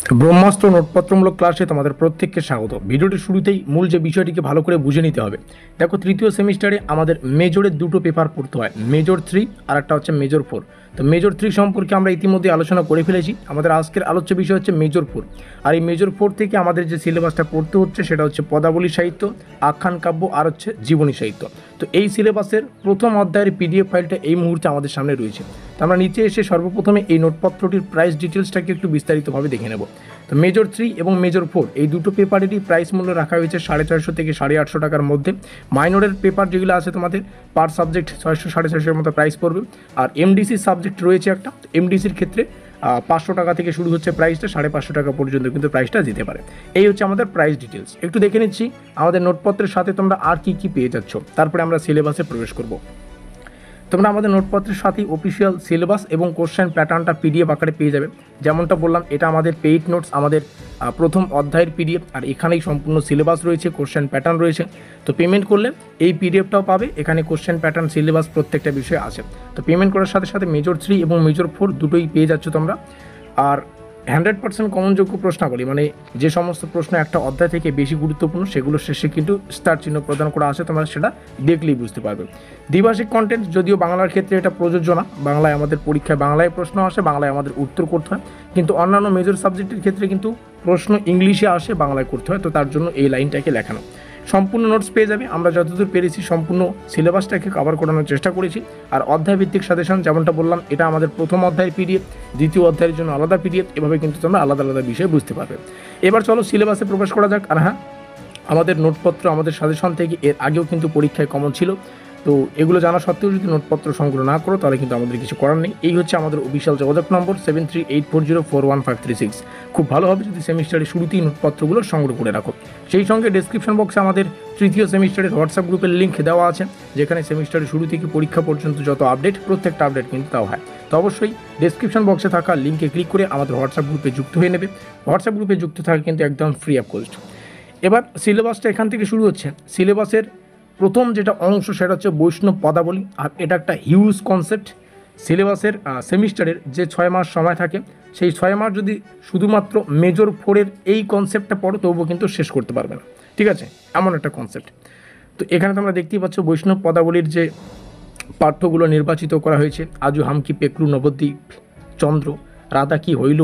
ব্রহ্মাস্ত্র নোটপত্রমূলক ক্লাসে তোমাদের প্রত্যেককে স্বাগত। ভিডিওটির শুরুতেই মূল যে বিষয়টিকে ভালো করে বুঝে নিতে হবে। দেখো, তৃতীয় সেমিস্টারে আমাদের মেজরের দুটো পেপার পড়তে হয়, মেজর 3 আর একটা হচ্ছে মেজর 4। তো মেজর 3 সম্পর্কে আমরা ইতিমধ্যে আলোচনা করে ফেলেছি। আমাদের আজকের আলোচ্য বিষয় হচ্ছে মেজর 4। আর এই মেজর 4 থেকে আমাদের যে সিলেবাসটা পড়তে হচ্ছে সেটা হচ্ছে পদাবলী সাহিত্য, আখ্যান কাব্য আর হচ্ছে জীবনী সাহিত্য। তো এই সিলেবাসের প্রথম অধ্যায়ের পিডিএফ ফাইলটা এই মুহূর্তে আমাদের সামনে রয়েছে। তো আমরা নিচে এসে সর্বপ্রথমে এই নোটপত্রটির প্রাইস ডিটেলসটাকে একটু বিস্তারিতভাবে দেখে নেব। তো মেজর 3 এবং মেজর 4 এই দুটো পেপারেরই প্রাইস মূল্য রাখা হয়েছে 450 থেকে 850 টাকার মধ্যে। মাইনরের পেপার যেগুলো আছে তোমাদের পার সাবজেক্ট 600 650 মতো প্রাইস পড়বে। আর এমডিসি সাবজেক্ট রয়েছে একটা, এমডিসির ক্ষেত্রে 500 টাকা থেকে শুরু হচ্ছে প্রাইসটা, 550 টাকা পর্যন্ত কিন্তু প্রাইসটা যেতে পারে। এই হচ্ছে আমাদের প্রাইস ডিটেলস। একটু দেখে নিচ্ছি আমাদের নোটপত্রের সাথে তোমরা আর কি কি পেয়ে যাচ্ছ, তারপরে আমরা সিলেবাসে প্রবেশ করব। তোমরা আমাদের নোটপত্রের সাথে অফিসিয়াল সিলেবাস এবং কোশ্চেন প্যাটার্নটা পিডিএফ আকারে পেয়ে যাবে। যেমনটা বললাম, এটা আমাদের পেইড নোটস, আমাদের প্রথম অধ্যায়ের পিডিএফ। আর এখানেই সম্পূর্ণ সিলেবাস রয়েছে, কোশ্চেন প্যাটার্ন রয়েছে। তো পেমেন্ট করলে এই পিডিএফটাও পাবে, এখানে কোশ্চেন প্যাটার্ন সিলেবাস প্রত্যেকটা বিষয় আছে। তো পেমেন্ট করার সাথে সাথে মেজর 3 এবং মেজর 4 দুটোই পেয়ে যাচ্ছ তোমরা। আর 100% কমনযোগ্য প্রশ্নাবলী, মানে যে সমস্ত প্রশ্ন একটা অধ্যায় থেকে বেশি গুরুত্বপূর্ণ সেগুলোর শেষে কিন্তু স্টার চিহ্ন প্রদান করা আছে, তোমরা সেটা দেখলেই বুঝতে পারবে। দ্বিভাষিক কন্টেন্ট, যদিও বাংলার ক্ষেত্রে এটা প্রযোজ্য না, বাংলায় আমাদের পরীক্ষায় বাংলায় প্রশ্ন আসে, বাংলায় আমাদের উত্তর করতে হয়। কিন্তু অন্যান্য মেজর সাবজেক্টের ক্ষেত্রে কিন্তু প্রশ্ন ইংলিশে আসে, বাংলায় করতে হয়। তো তার জন্য এই লাইনটাকে লেখানো। সম্পূর্ণ নোটস পেয়ে যাবে, আমরা যতদূর পেরেছি সম্পূর্ণ সিলেবাসটাকে কভার করানোর চেষ্টা করেছি। আর অধ্যায়ভিত্তিক সাজেশন, যেমনটা বললাম, এটা আমাদের প্রথম অধ্যায়ের পিডিএফ, দ্বিতীয় অধ্যায়ের জন্য আলাদা পিডিএফ, এভাবে কিন্তু তোমরা আলাদা আলাদা বিষয় বুঝতে পারবে। এবার চলো সিলেবাসে প্রবেশ করা যাক। আর হ্যাঁ, আমাদের নোটপত্র, আমাদের সাজেশন থেকে এর আগেও কিন্তু পরীক্ষায় কমন ছিল। তো এগুলো জানা সত্ত্বেও যদি নোটপত্র সংগ্রহ না করো তাহলে কিন্তু আমাদের কিছু করার নেই। এই হচ্ছে আমাদের অফিসিয়াল যোগাযোগ নম্বর 7384041536। খুব ভালো হবে যদি সেমিস্টারের শুরুতেই নোটপত্রগুলো সংগ্রহ করে রাখো। সেই সঙ্গে ডেসক্রিপশন বক্সে আমাদের তৃতীয় সেমিস্টারের হোয়াটসঅ্যাপ গ্রুপের লিঙ্ক দেওয়া আছে, যেখানে সেমিস্টারের শুরু থেকে পরীক্ষা পর্যন্ত যত আপডেট, প্রত্যেকটা আপডেট কিন্তু দেওয়া হয়। তো অবশ্যই ডেসক্রিপশন বক্সে থাকা লিঙ্কে ক্লিক করে আমাদের হোয়াটসঅ্যাপ গ্রুপে যুক্ত হয়ে নেবে। হোয়াটসঅ্যাপ গ্রুপে যুক্ত থাকা কিন্তু একদম ফ্রি অফ কস্ট। এবার সিলেবাসটা এখান থেকে শুরু হচ্ছে। সিলেবাসের প্রথম যেটা অংশ সেটা হচ্ছে বৈষ্ণব পদাবলী। আর এটা একটা হিউজ কনসেপ্ট। সিলেবাসের সেমিস্টারের যে 6 মাস সময় থাকে, সেই 6 মাস যদি শুধুমাত্র মেজর 4-এর এই কনসেপ্টটা পড়ো তবুও কিন্তু শেষ করতে পারবে না, ঠিক আছে? এমন একটা কনসেপ্ট। তো এখানে তোমরা দেখতেই পাচ্ছ বৈষ্ণব পদাবলীর যে পাঠ্যগুলো নির্বাচিত করা হয়েছে। আজু হামকি পেকলু নবদ্বীপ চন্দ্র, রাধা কি হইল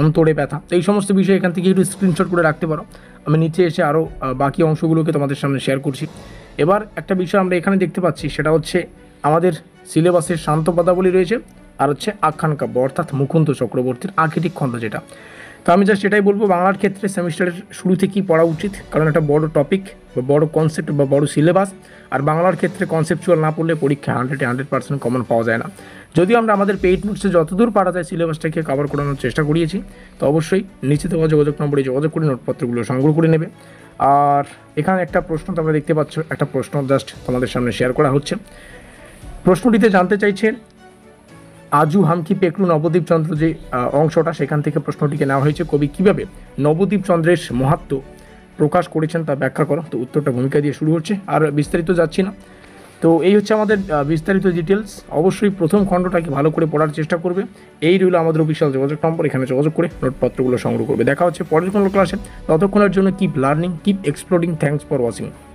অন্তরে ব্যথা। তো এই সমস্ত বিষয় এখান থেকে একটু স্ক্রিনশট করে রাখতে পারো। আমি নিচে এসে আরও বাকি অংশগুলোকে তোমাদের সামনে শেয়ার করছি। এবার একটা বিষয় আমরা এখানে দেখতে পাচ্ছি, সেটা হচ্ছে আমাদের সিলেবাসের শান্ত পদাবলী রয়েছে, আর হচ্ছে আখ্যান কাব্য, অর্থাৎ মুকুন্দ চক্রবর্তীর আখেটিক খণ্ড যেটা। তো আমি জাস্ট এটাই বলবো, বাংলার ক্ষেত্রে সেমিস্টারের শুরু থেকেই পড়া উচিত, কারণ একটা বড় টপিক বা বড় কনসেপ্ট বা বড় সিলেবাস। আর বাংলার ক্ষেত্রে কনসেপচুয়াল না পড়লে পরীক্ষা 100% কমন পাওয়া যায় না। যদিও আমরা আমাদের পেইড নোটসে যতদূর পারা যায় সিলেবাসটাকে কভার করানোর চেষ্টা করিয়েছি। তো অবশ্যই নিচে দেওয়া যোগাযোগ নম্বরে যোগাযোগ করে নোটপত্রগুলো সংগ্রহ করে নেবে। আর এখানে একটা প্রশ্ন তোমরা দেখতে পাচ্ছ, একটা প্রশ্ন জাস্ট তোমাদের সামনে শেয়ার করা হচ্ছে। প্রশ্নটিতে জানতে চাইছে আজু হামকি পেকলু নবদ্বীপ চন্দ্র, যে অংশটা সেখান থেকে প্রশ্নটিকে নেওয়া হয়েছে, কবি কীভাবে নবদ্বীপ চন্দ্রের মাহাত্ম্য প্রকাশ করেছেন তা ব্যাখ্যা করো। তো উত্তরটা ভূমিকা দিয়ে শুরু হচ্ছে, আর বিস্তারিত যাচ্ছি না। তো এই হচ্ছে আমাদের বিস্তারিত ডিটেলস। অবশ্যই প্রথম খণ্ডটাকে ভালো করে পড়ার চেষ্টা করবে। এই রইল আমাদের অফিসিয়াল যোগাযোগ নম্বর, এখানে যোগাযোগ করে নোটপত্রগুলো সংগ্রহ করবে। দেখা হচ্ছে পরের কোনো ক্লাসে। ততক্ষণের জন্য keep learning, keep exploring. Thanks for watching.